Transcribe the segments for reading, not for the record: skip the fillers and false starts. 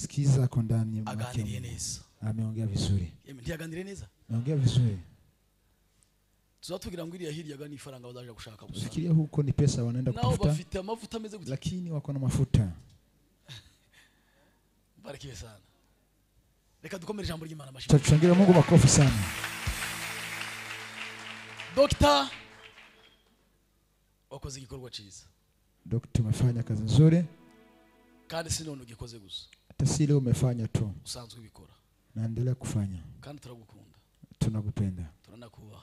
Sikiza kwa ndani aganiriye neza. Ameongea vizuri. Ntiyaganiriye neza? Ameongea vizuri. Tuzatugira ngo iriya hirya gani ifaranga bazaje gushaka gusa. Fikiria huko ni pesa wanaenda kutafuta. Nao bafite amavuta ameze gute? Lakini wako na mafuta. Barikiwe sana. Reka dukomere ijambo ry'Imana mashimwe. Tutashangilia Mungu makofi sana. Dr. wakoze igikorwa cyiza. Dr. umefanya kazi nzuri. Kandi sinone ugikoze gusa. Hata si leo umefanya tu. Usanzwe ubikora. Naendelea kufanya. Kandi turagukunda. Tunakupenda. Turanakubaha.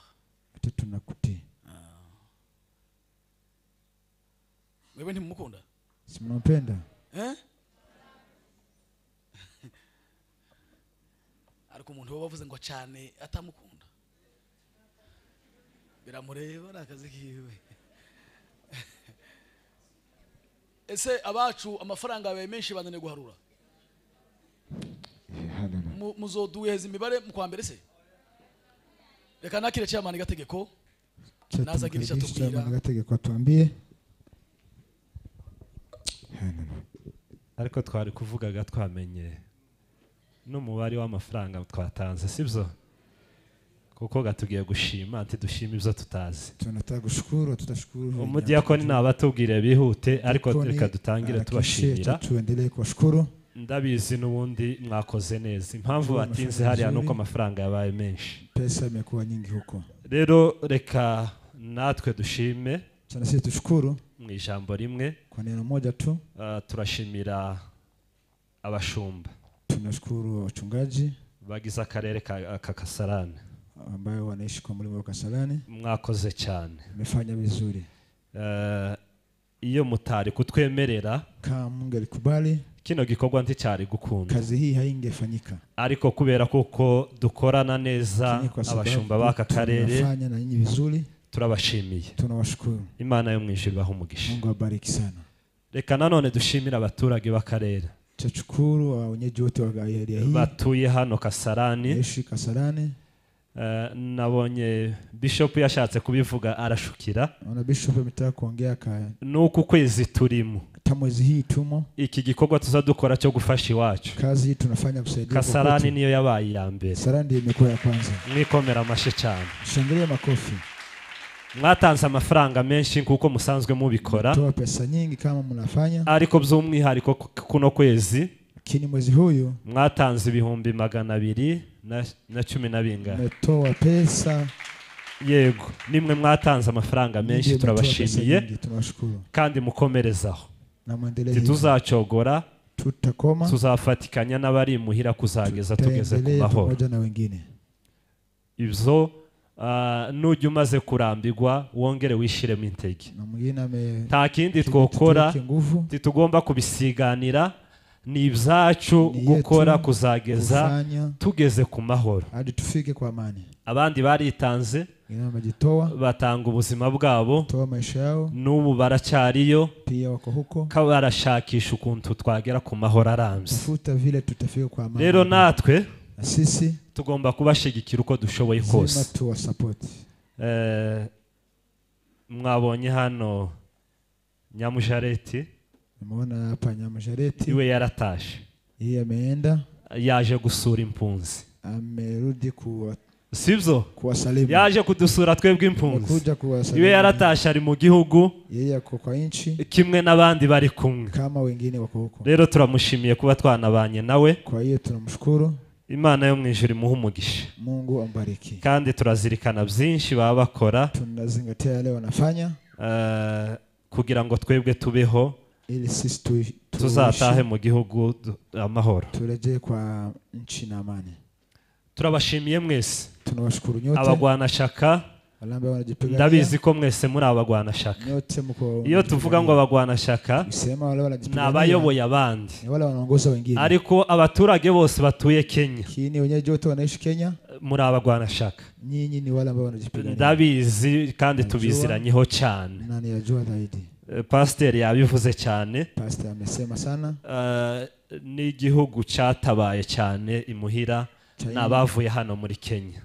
Hata tunakutii. Wewe ntimukunda? Si mnampenda? Ariko umuntu wabavuze ngo cyane atamukunda. Biramureba nakazi kiwe. Ese abacu amafaranga yawe menshi bandane guharura. Muzoduheza imibare mu kwambere se? Reka nakire cyamana gategeko. Nazagirisha tubwira. Gategeko tuambie. Ariko twari kuvugaga twamenye n'umubare w'amafaranga twatanze sibyo kuko gatugiye gushima ati dushima ibyo tutazi. Tunataka gushukuru tutashukuru. Umudiyakoni nabatubwire bihute ariko reka dutangire tubashimira. Tuendelee kushukuru. Ndabizi n'ubundi mwakoze neza. Impamvu batinze hariya nuko amafaranga yabaye menshi. Pesa imekuwa nyingi huko. Rero reka natwe dushime. Sana sisi tushukuru. Mu ijambo rimwe. Kwa neno moja tu. Turashimira abashumba. Tunashukuru wachungaji bagize akarere ka Kasarani ambayo wanaishi kwa mlima wa Kasarani. Mwakoze cyane. Mmefanya vizuri. Iyo mutari kutwemerera kama Mungu alikubali kino gikorwa nticyari gukunda. Kazi hii haingefanyika. Ariko kubera kuko dukorana neza abashumba baka karere. Tunafanya na nyinyi vizuri. Turabashimiye. Tunawashukuru. Imana yo mwijuru ibahe umugisha. Mungu abariki sana. Reka nanone dushimira abaturage b'akarere. Chachukuru wenyeji wote wa area hii batuye hano Kasarani. Yeshi Kasarani. Nabonye Bishop yashatse kubivuga arashukira. Ona Bishop ametaka kuongea nuko kwezi turimo. Tamwezi hii tumo. Iki gikorwa tuzadukora cyo gufasha iwacu. Kazi hii tunafanya kusaidia Kasarani niyo yabaye ya mbere. Kasarani ndiyo imekuwa ya kwanza. Mwikomera amashe cyane. Shangilia makofi. Mwatanze amafaranga menshi kuko musanzwe mubikora. Toa pesa nyingi kama mnafanya. Ariko by'umwihariko kuno kwezi. Kini mwezi huyu mwatanze ibihumbi 210 binga. Metoa pesa. Yego, nimwe mwatanze amafaranga menshi turabashimiye. Kandi mukomerezaho. Tuzacogora. Tutakoma. Tuzafatikanya n'abari muhira kuzageza tugeze ku mahoro. Ibyo nujya umaze kurambirwa wongere wishiremo intege. Nta kindi twokora tugomba kubisiganira ni ibyacu gukora kuzageza tugeze ku mahoro. Hadi tufike kwa amani. Abandi baritanze batanga ubuzima bwabo n'ubu baracyariyo pia wako huko barashakisha ukuntu twagera ku mahoro arambye. Rero natwe sisi tugomba kubashigikira uko dushoboye kose. Mwabonye hano Nyamujareti. Umeona hapa Nyamujareti. Iwe yaratashe. Yeye ameenda. Yaje gusura impunzi. Amerudi sivyo kuwasalimu. Yaje kudusura twebwe impunzi. Iwe yaratashe ari mu gihugu. Yeye ako kwa inchi. Kimwe n'abandi bari kumwe. Kama wengine wako huko. Rero turamushimiye kuba twanabanye nawe. Kwa hiyo tunamshukuru. Imana yo mwijuru imuhe umugisha. Mungu ambariki. Kandi turazirikana byinshi baba bakora. Tunazingatia yale wanafanya. Kugira ngo twebwe tubeho. Ili sisi tuzatahe mu gihugu amahoro. Turejee kwa nchi na amani. Turabashimiye mwese. Tunawashukuru nyote. Abagwana shaka. Ndabizi ko mwese muri abagwana shaka. Iyo tuvuga ngo abagwana shaka nabayoboye abandi. Ariko abaturage bose batuye Kenya. Wenyeji wote wanaishi Kenya. Muri abagwana shaka. Nyinyi ni wale ambao wanajipigania. Ndabizi kandi tubiziranyeho cyane. Nani yajua zaidi? Pastor yabivuze cyane. Pastor amesema sana. Ni igihugu cyatabaye cyane imuhira nabavuye hano muri Kenya.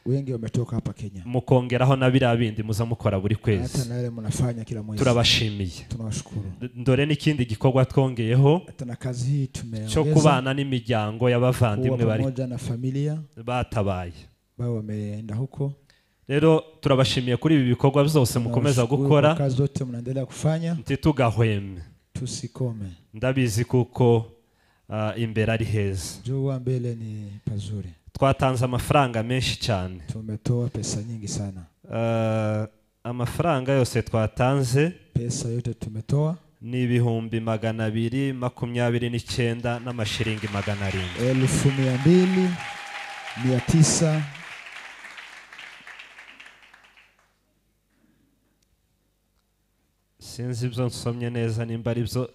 wengi wametoka hapa Kenya. Mukongeraho na biriya bindi muza mukora buri kwezi. Hata na yale mnafanya kila mwezi. Turabashimiye. Tunawashukuru. Ndore n'ikindi gikorwa twongeyeho. Tuna kazi hii tumeongeza. Cyo kubana n'imiryango y'abavandimwe bari pamoja na familia batabaye. Bao wameenda huko. Rero turabashimiye kuri ibi bikorwa byose mukomeza gukora. Kazi zote mnaendelea kufanya. Ntitugahweme. Tusikome. Ndabizi kuko imbere ari heza. Jua mbele ni pazuri. Twatanze amafaranga menshi cyane. Tumetoa pesa nyingi sana. Amafaranga yose twatanze, pesa yote tumetoa ni 229 n'amashiringi 700. 12,900. Sinzi ibyo nsomye neza nimba ari byo.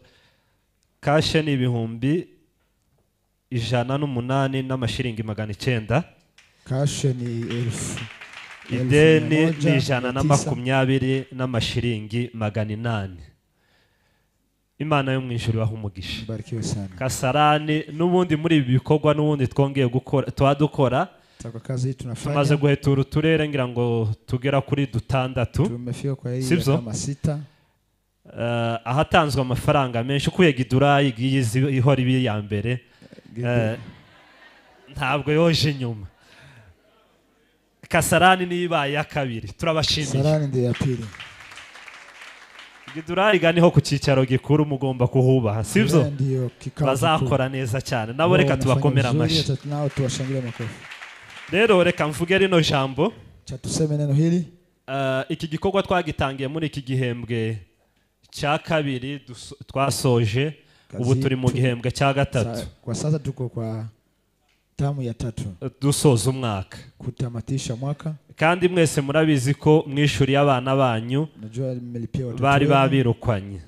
Kashe ni 108 n'amashiringi 900. Kashe ni 1000. Ideni ni 120 n'amashiringi 800. Imana yo mw'ijuru yaho umugisha. Barikiwe sana. Kasarani n'ubundi muri ibi bikorwa n'ubundi twongeye gukora twadukora. Kazi tunafanya. Tumaze guhetura uturere ngira ngo tugera kuri 6. Tumefika kwa hii kama 6. Ahatanzwe amafaranga menshi kuye Gidurayi giyizi ihora ibi ya mbere. Ntabwo yoje nyuma. Kasarani nibaye ya kabiri. Turabashimiye. Kasarani ndi ya pili. Gidurayi ganiho ku cicaro gikuru mugomba kuhubaha. Sivyo? Bazakora neza cyane. Nabo reka tubakomera amashi. Nao tuwashangilia makofi. Rero reka mvuge rino jambo. Chatuseme neno hili. Iki gikorwa twagitangiye muri iki gihembwe cya kabiri twasoje. Ubu turi mu gihembwe cya gatatu. Kwa sasa tuko kwa tamu ya 3. Dusoza umwaka. Kutamatisha mwaka. Kandi mwese murabizi ko mwishuri abana banyu bari babirukwanye.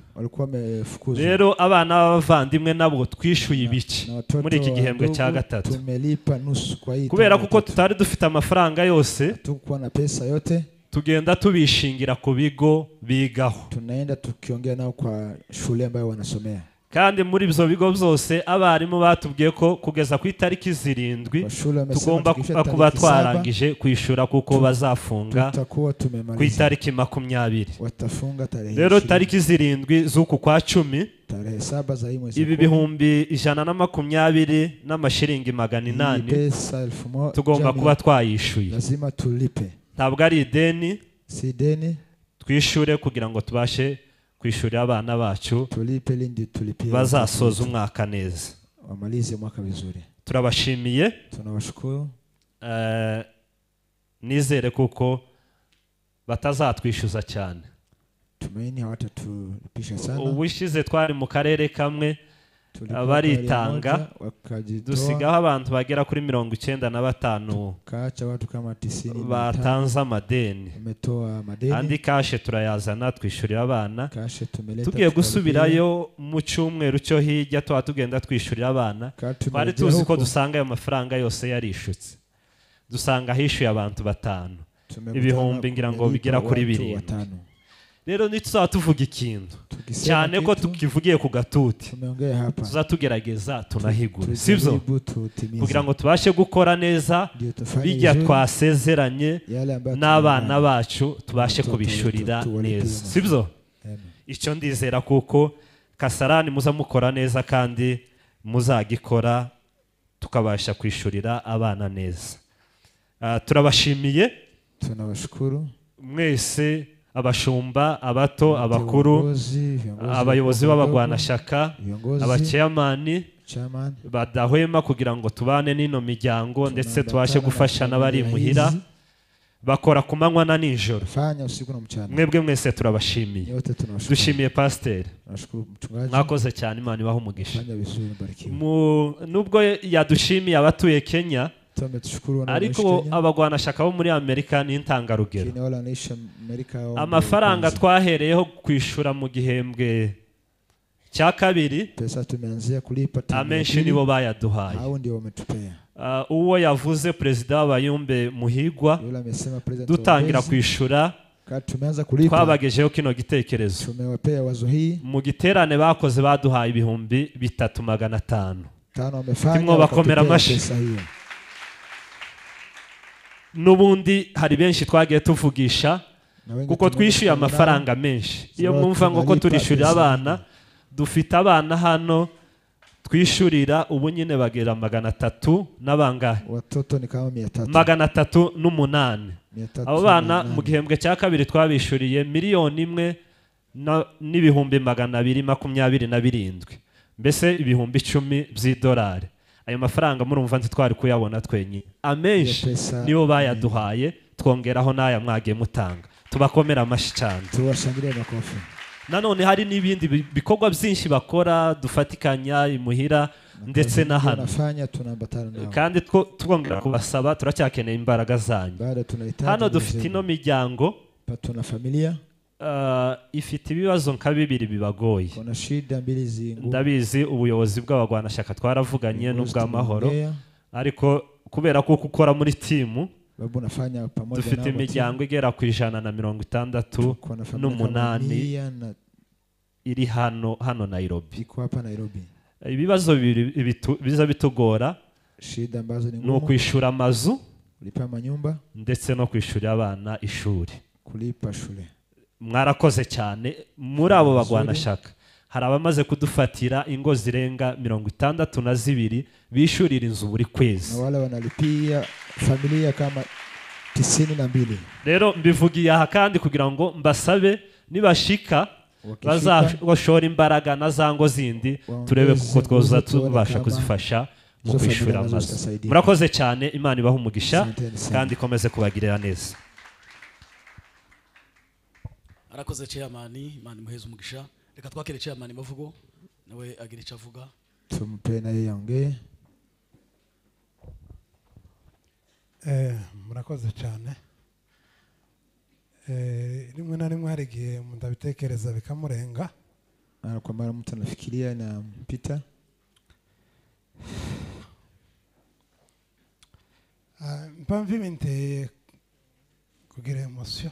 Rero abana b'abavandimwe nabo twishuye ibiki muri iki gihembwe cya gatatu. Kubera kuko tutari dufite amafaranga yose, tugenda tubishingira ku bigo bigaho. Tunaenda tukiongea nao kwa shule ambayo wanasomea. Kandi muri ibyo bigo byose abarimu batubwiye ko kugeza ku itariki 7 tugomba kuba twarangije kwishura kuko bazafunga ku itariki 20. Rero tariki 7 z'uku kwa 10 ibi 120 n'amashiringi 800 tugomba kuba twayishuye. Lazima tulipe. Ntabwo ari ideni, si ideni, twishure kugira ngo tubashe kwishurira abana bacu bazasoza umwaka neza. Wamalize mwaka vizuri. Turabashimiye. Tunawashukuru. Nizere kuko batazatwishyuza cyane. Tumaini hawatatulipisha sana. Ubushize twari mu karere kamwe baritanga dusigaho abantu bagera kuri 95 kacha watu kama 90 batanze amadeni. Andi kashe turayazana twishurira abana. Tugiye gusubirayo mu cyumweru cyo hirya tugenda twishurira abana. Twari tuzi ko dusanga ayo mafaranga yose yarishutse. Dusanga hishuye abantu 5. Ibihumbi ngira ngo bigera kuri 7. Rero nituzatuvuga ikintu cyane ko tukivugiye ku gatuti tuzatugerageza tunahigura. Sivyo? Kugira ngo tubashe gukora neza bijya twasezeranye n'abana bacu tubashe kubishurira neza. Sivyo? Icyo ndizera kuko Kasarani muza mukora neza kandi muzagikora tukabasha kwishurira abana neza. Turabashimiye. Tunabashukuru. Mwese abashumba, abato, abakuru, abayobozi b'abagwanashaka, abachairman badahwema kugira ngo tubane n'ino miryango ndetse tubashe gufasha n'abari muhira bakora kumanywa na nijoro. Mwebwe mwese turabashimiye. Dushimiye pastor. Mwakoze cyane, Imana ibaho umugisha. Nubwo yadushimiye abatuye Kenya, ariko abagwanashaka bo muri Amerika ni intangarugero. Amafaranga twahereyeho kwishura mu gihembwe cya kabiri amenshi nibo bayaduhaye. Uwo yavuze Perezida w'Abayumbe Muhigwa dutangira kwishura twabagejeho kino gitekerezo. Mu giterane bakoze baduhaye 3,500. Timwo bakomera amashi. n'ubundi hari benshi twagiye tuvugisha kuko twishyuye amafaranga menshi. Iyo mwumva ngo ko turishurira abana, dufite abana hano twishurira ubu nyine bagera 300 n'abangahe, watoto ni kama 300, 308. Abo bana mu gihembwe cya kabiri twabishuriye 1,227,000, mbese ibihumbi 10 by'idolari. Ayo mafaranga murumva ntitwari kuyabona twenyine, amenshi niyo bayaduhaye, twongeraho n'aya mwagiye mutanga. Tubakomera amashi cyane, tubashangire amakofi. Nanone hari n'ibindi bikorwa byinshi bakora dufatikanya imuhira ndetse na hano, kandi twongera kubasaba, turacyakeneye imbaraga zanyu. Hano dufite ino miryango ifite ibibazo nka 2 bibagoye. Ndabizi ubuyobozi bw'abagwanashyaka twaravuganye n'ubw'amahoro, ariko kubera ko ukora muri timu dufite imiryango igera ku 168 iri hano Nairobi. Ibibazo biza bitugora ni ukwishura amazu ndetse no kwishurira abana ishuri. Mwarakoze cyane muri abo bagwanashyaka. Hari abamaze kudufatira ingo zirenga 62 bishurira inzu buri kwezi. Na wale wanalipia familia kama 92. Rero mbivugiye aha kandi kugira ngo mbasabe nibashika bazashora imbaraga na zango zindi, turebe kuko twoza tubasha kuzifasha mu kwishura amazu. Murakoze cyane, Imana ibaha umugisha kandi ikomeze kubagirira neza. Arakoze chairman, Imana imuheze umugisha. Reka twakire chairman Mavugo nawe agira icyo avuga. Tumupe naye yongeye. Murakoze cyane. Rimwe na rimwe hari igihe ndabitekereza bikamurenga, kwa mara mtu anafikiria na mpita. Mpamvu ibinteye kugira emotion.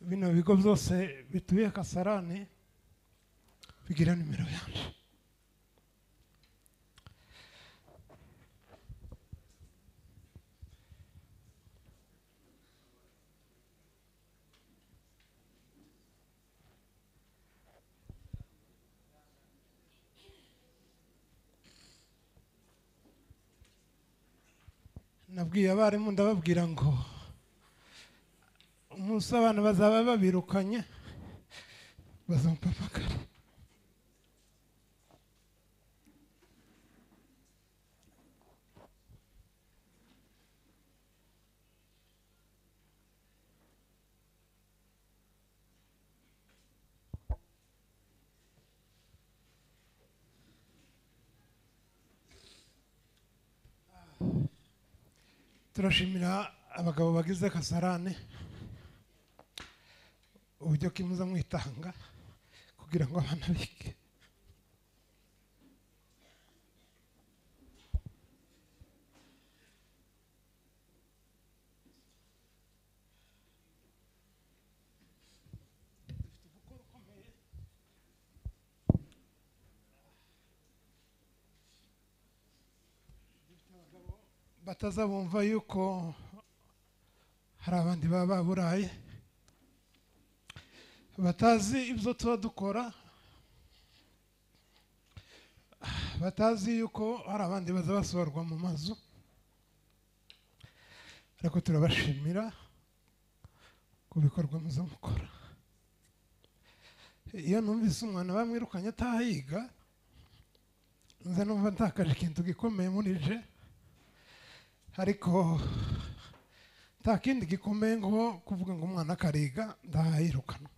Bino bigo byose bituye Kasarani bigira nimero yanje. Nabwiye abarimu ndababwira ngo umunsi abantu bazaba babirukanye bazampamagara. Turashimira abagabo bagize Kasarani uburyo kimuza mwitanga kugira ngo abana bige. Batazabumva yuko hari abandi baba buraye batazi ibyo tuba dukora, batazi yuko hari abandi baza basohorwa mu mazu, ariko turabashimira ku bikorwa muza mukora. Iyo numvise umwana bamwirukanye atahiga, nza numva ntakaje ikintu gikomeye muri je, ariko nta kindi gikomeye ngo kuvuga ngo umwana akariga ndahirukana.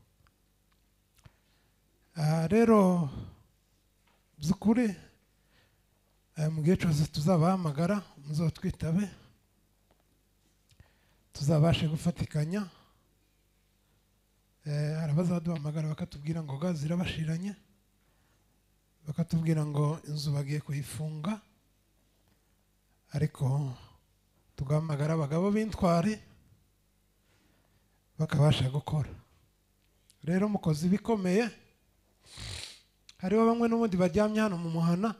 Rero by'ukuri mu gihe cyose tuzabahamagara muzatwitabe, tuzabashe gufatikanya. Hari abazaduhamagara bakatubwira ngo gazi zirabashiranye, bakatubwira ngo inzu bagiye kuyifunga, ariko tugahamagara abagabo b'intwari bakabasha gukora. Rero mukozi bikomeye, hariho bamwe n'ubundi baryamye hano mu muhana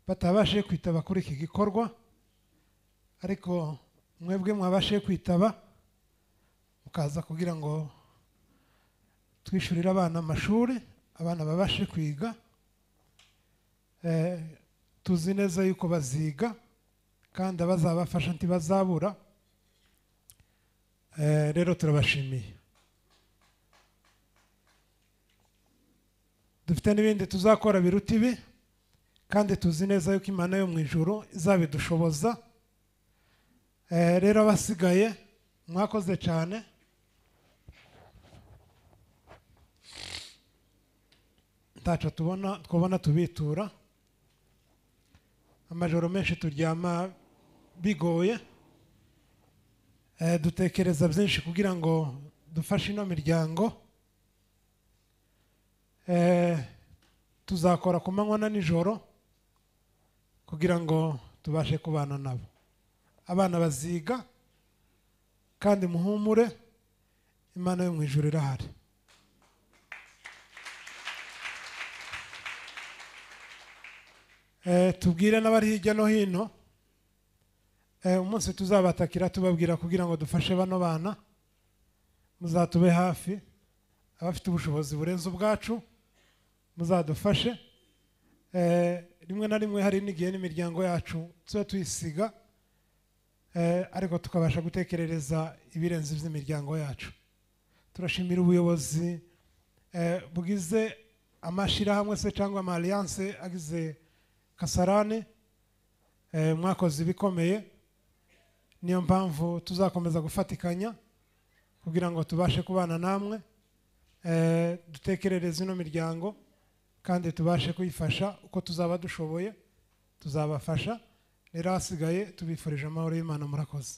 batabashe kwitaba kuri iki gikorwa, ariko mwebwe mwabashe kwitaba mukaza kugira ngo twishurire abana amashuri, abana babashe kwiga. Tuzi neza yuko baziga kandi abazabafasha ntibazabura. Rero turabashimiye. Dufite n'ibindi tuzakora biruta ibi, kandi tuzi neza yuko Imana yo mu ijuru izabidushoboza. Rero abasigaye mwakoze cyane. Ntaco twabona tubitura. Amajoro menshi turyama bigoye, dutekereza byinshi kugira ngo dufashe ino miryango. Tuzakora ku manywa na nijoro kugira ngo tubashe kubana nabo. Abana baziga kandi muhumure, Imana yo mu ijuru irahari. Tubwire n'abari hirya no hino, umunsi tuzabatakira tubabwira kugira ngo dufashe bano bana, muzatube hafi. Abafite ubushobozi burenze ubwacu muzadufashe. Rimwe na rimwe hari n'igihe n'imiryango yacu tuba tuyisiga, ariko tukabasha gutekerereza ibirenze iby'imiryango yacu. Turashimira ubuyobozi bugize amashirahamwe se cyangwa ama alliance agize Kasarani. Mwakoze ibikomeye, niyo mpamvu tuzakomeza gufatikanya kugira ngo tubashe kubana namwe, dutekerereze ino miryango kandi tubashe kuyifasha uko tuzaba dushoboye. Tuzabafasha. Rero hasigaye tubifurije amahoro y'Imana. Murakoze.